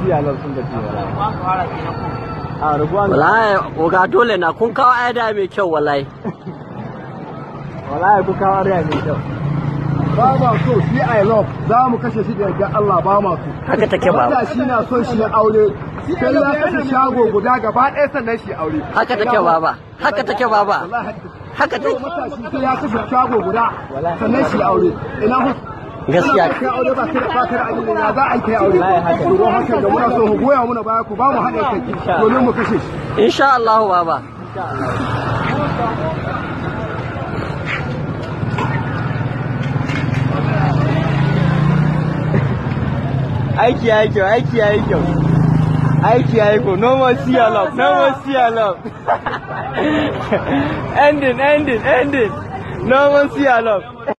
siya lau sun gaji wallahi oga dole na kun kawo aida mai kyau wallahi wallahi kun kawo aida mai kyau ba ma so shi I love za mu kashe shi da yadda Allah ba ma so haka take ba wanda shi na son shi aure sai ya kashe shago guda gaba ɗaya sannan shi aure haka take baba haka take baba haka take matashi sai ya kashe shago guda sannan shi aure ina gaskiya kai aure ba kai ba kai aure ya za a kai aure don haka da muna so mu goya muna baya ku ba mu haɗa kai domin mu kashe shi insha Allah baba aiki yayi kyau aiki yayi kyau aiki yayi kyau no more see your love no more see your love ending no more see your love